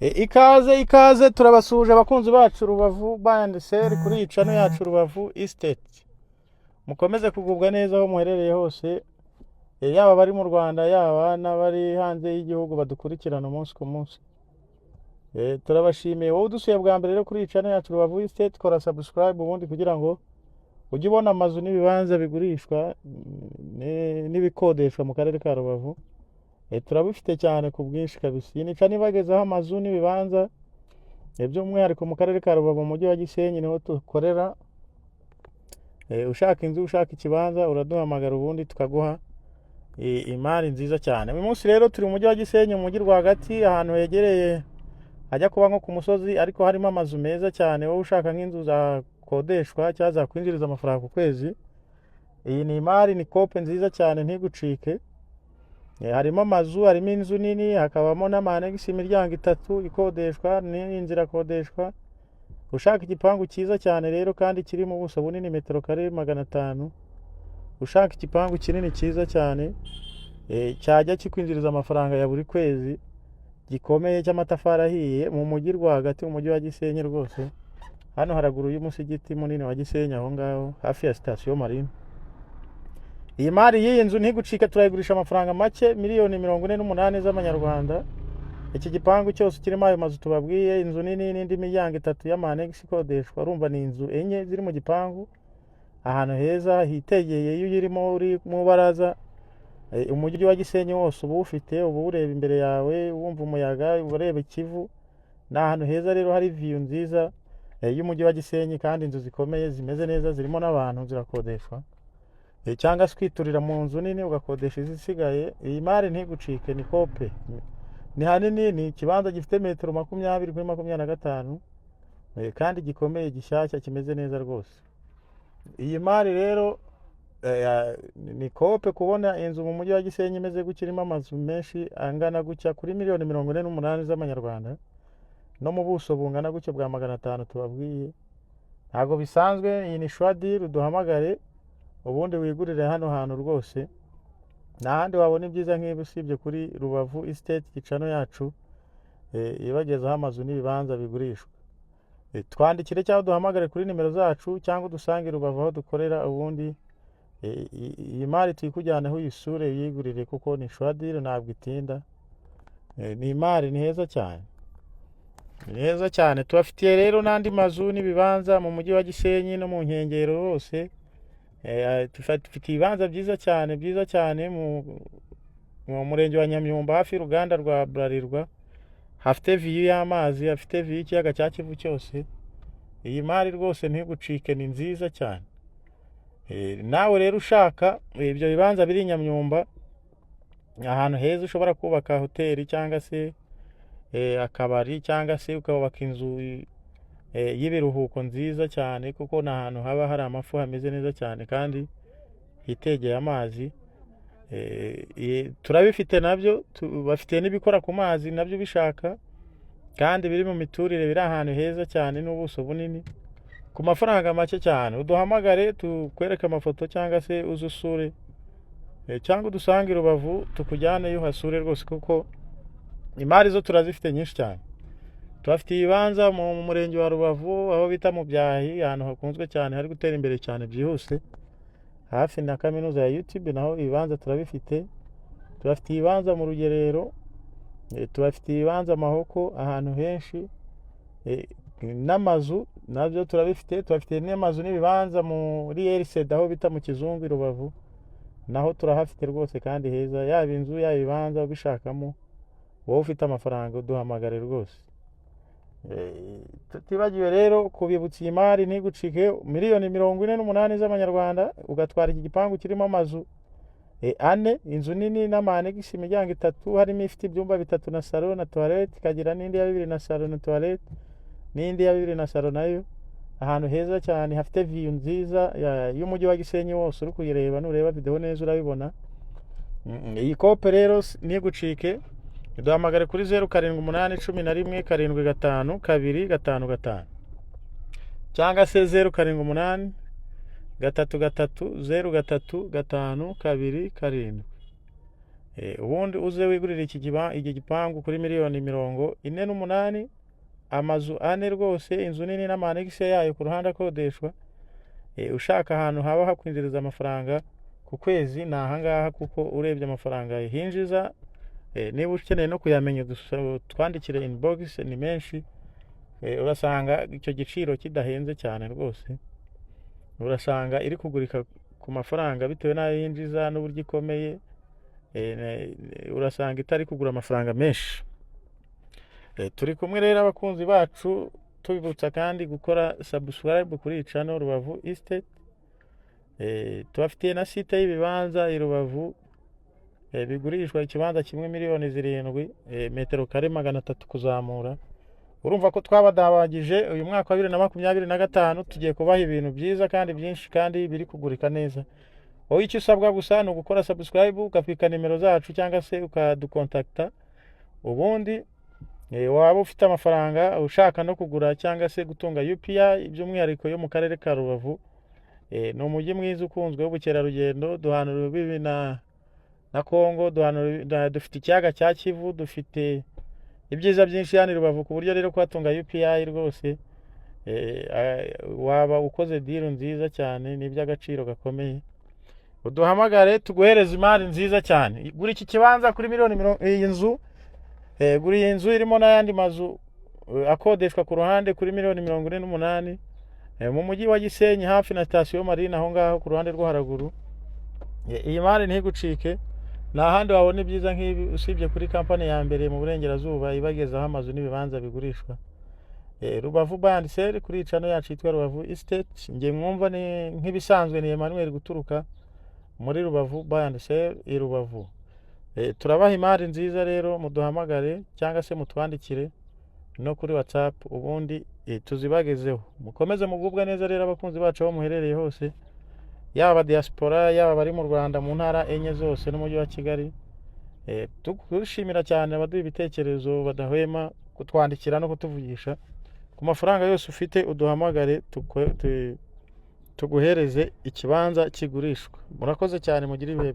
ikaze turabasuje abakunzi bacu Rubavu Band Sel kuri iyi channel yacu Rubavu Estate. Mukomeze kugubwa neza aho muherereye hose, yaba bari mu Rwanda yaba n'abari hanze y'igihugu badukurikirana umunsi ku munsi. Turabashimiye wowe udusuye bwa mbere rero kuri iyi channel yacu Rubavu Estate, kora subscribe ubundi kugira ngo ujye ubona amazu n'ibibanza bigurishwa n'ibikodeshwa mu karere ka Rubavu. Turabifite cyane ku bwinshi kabisa. Iyi ni channel ibagezaho amazu n'ibibanza by'umwihariko mu karere ka Rubavu mu mujyi wa Gisenyi niho dukorera. Ushaka inzu ushaka ikibanza uraduhamagara ubundi tukaguha imari nziza cyane. Uyu munsi rero turi mu mujyi wa Gisenyi, mu mujyi rwagati, ahantu hegereye hajya kuba nko ku musozi ariko harimo amazu meza cyane. Wowe ushaka nk'inzu zakodeshwa cyangwa zakwinjiriza amafaranga ku kwezi, iyi ni imari, ni kope nziza cyane ntigucike. Harimo amazu, harimo inzu nini, hakabamo n'amanegisi imiryango 3 ikodeshwa n'inzira akodeshwa. Ushaka igipangu cyiza cyane rero kandi kiri mu buso bunini metero kare 500, ushaka igipangu kinini cyiza cyane cyajya kikwinjiriza amafaranga ya buri kwezi, gikomeye cy'amatafari ahiye, mu mujyi rwagati, mu mujyi wa Gisenyi rwose. Hano haraguru y'umusigiti munini wa Gisenyi aho ngaho hafi ya station Marine. Iyi mari y'iyi nzu ntigucika, turayigurisha amafaranga make, miliyoni 48 z'amanyarwanda. Iki gipangu cyose kirimo ayo mazu tubabwiye, inzu nini n'indi miryango 3 y'amanegisi ikodeshwa. Urumva ni inzu enye ziri mu gipangu ahantu heza hitegeye. Iyo uyirimo uri mu baraza, umujyi wa Gisenyi wose uba ufite, uba ureba imbere yawe, wumva umuyaga, ureba Kivu. Ni ahantu heza rero, hari view nziza y'umujyi wa Gisenyi kandi inzu zikomeye zimeze neza, zirimo n'abantu, zirakodeshwa. Cyangwa se kwiturira mu nzu nini ugakodesha izisigaye. Iyi mari ntigucike, ni kope, ni hanini, ni ikibanza gifite metero 20 kuri 25 kandi gikomeye, gishyashya, kimeze neza rwose. Iyi mari rero ni kope. Kubona inzu mu mujyi wa Gisenyi imeze gukirimo amazu menshi angana gutya kuri miliyoni 48 z'amanyarwanda no mu buso bungana gutyo bwa 500 tubabwiye, ntago bisanzwe. Iyi ni shwadi, uduhamagare ubundi wigurire hano hantu rwose. N'ahandi wabona ibyiza nk'ibi usibye kuri Rubavu Estate, gicano yacu ibagezaho amazu n'ibibanza bigurishwa. Twandikire cyangwa duhamagare kuri nimero zacu, cyangwa dusange Rubavu aho dukorera, ubundi iyi mari tuyikujyaneho uyisure uyigurire kuko ni shwadire, ntabwo itinda. Ni imari, ni heza cyane, ni heza cyane. Tubafitiye rero n'andi mazu n'ibibanza mu mujyi wa Gisenyi no mu nkengero hose. Tufite ibibanza byiza cyane mu murenge wa Nyamyumba hafi y'uruganda rwa Bralirwa, hafite view y'amazi, hafite view y'ikiyaga cya Kivu cyose. Iyi mari rwose ntigucike, ni nziza cyane. Nawe rero ushaka ibyo bibanza biri Nyamyumba, ahantu heza ushobora kubaka hoteli cyangwa se akabari, cyangwa se ukubaka inzu y'ibiruhuko nziza cyane, kuko ni ahantu haba hari amafu, hameze neza cyane kandi hitegeye amazi. Turabifite nabyo, bafite n'ibikora ku mazi nabyo bishaka, kandi biri mu miturire, biri ahantu heza cyane n'ubuso bunini ku mafaranga make cyane. Uduhamagare tukwereke amafoto cyangwa se uzusure, cyangwa udusange Rubavu tukujyane uhasure rwose, kuko imari zo turazifite nyinshi cyane. Tubafite ibibanza mu murenge wa Rubavu aho bita mu Byahi, ahantu hakunzwe cyane, hari gutera imbere cyane byihuse, hafi na kaminuza ya YouTube. Naho ibibanza turabifite. Tubafite ibibanza mu Rugerero, tubafite ibibanza Mahoko, ahantu henshi, n'amazu nabyo turabifite. Tubafite n'amazu n'ibibanza muri RCD aho bita mu Kizungu Rubavu, naho turahafite rwose kandi heza. Yaba inzu yaba ibibanza ubishakamo, wowe ufite amafaranga uduhamagare rwose. Tutibagiwe rero kubibutsa imari ntigucike, miliyoni 48 z'amanyarwanda ugatwara iki gipangu kirimo amazu 4, inzu nini n'amanegisi imiryango 3, harimo ifite ibyumba 3 na salon na toilette, ikagira n'indi ya 2 na salon na toilette, n'indi ya 2 na salon nayo. Ahantu heza cyane, hafite view nziza y'umujyi wa Gisenyi wose. Uri kuyireba, nureba video neza urabibona. Iyi kope rero ntigucike, duhamagare kuri 0781175255 cyangwa se 0783303527. ubundi uze wigurira iki gipangu kuri miliyoni 48, amazu 4 rwose, inzu nini n'amanegise yayo ku ruhande akodeshwa. Ushaka ahantu haba hakwinjiriza amafaranga ku kwezi ni ahangaha, kuko urebye amafaranga hinjiza. Niba ukeneye no kuyamenya twandikire inbox, ni menshi. Urasanga icyo giciro kidahenze cyane rwose, urasanga iri kugurika ku mafaranga bitewe n'ayo yinjiza n'uburyo ikomeye. Urasanga itari kugura amafaranga menshi. Turi kumwe rero abakunzi bacu, tubibutsa kandi gukora subscribe kuri iyi channel Rubavu Estate. Tubafitiye na site y'ibibanza i Rubavu, bigurishwa ikibanza kimwe miliyoni 7, metero kare 300 kuzamura. Urumva ko twabadabagije uyu mwaka wa 2025 tugiye kubaha ibintu byiza kandi byinshi kandi biri kugurika neza. Wowe icyo usabwa gusa ni ugukora subscribe, ugapika nimero zacu cyangwa se ukadukontakta. Ubundi waba ufite amafaranga ushaka no kugura cyangwa se gutunga UPI by'umwihariko yo mu karere ka Rubavu, ni umujyi mwiza ukunzwe w'ubukerarugendo. Duhanura bibi na Kongo, dufite ikiyaga cya Kivu, dufite ibyiza byinshi yani Rubavu, ku buryo rero kwatunga UPI rwose waba ukoze deal nziza cyane, ni iby'agaciro gakomeye. Uduhamagare tuguhereza imari nziza cyane. Gura iki kibanza kuri miliyoni 40, iyi nzu gura iyi nzu irimo n'ayandi mazu akodeshwa ku ruhande kuri miliyoni 48, mu mujyi wa Gisenyi hafi na station Marine, aho ngaho ku ruhande rwo haraguru. Iyi mari ntigucike, nta handi wabona ibyiza nk'ibi usibye kuri kampani ya mbere mu burengerazuba ibagezaho amazu n'ibibanza bigurishwa. Rubavu Buy and Sell kuri channel yacu yitwa Rubavu Estate. Nge mwumva ni nk'ibisanzwe, ni Emmanuel guturuka muri Rubavu Buy and Sell i Rubavu. Turabaha imari nziza rero, muduhamagare cyangwa se mutwandikire no kuri WhatsApp, ubundi tuzibagezeho. Mukomeze mugubwa neza rero abakunzi bacu aho muherereye hose, yaba diaspora, yaba bari mu Rwanda mu ntara enye zose n'umujyi wa Kigali. Tugushimira cyane abaduha ibitekerezo badahwema kutwandikira no kutuvugisha. Ku mafaranga yose ufite uduhamagare tuguhereze ikibanza kigurishwa. Murakoze cyane, mugire ibihe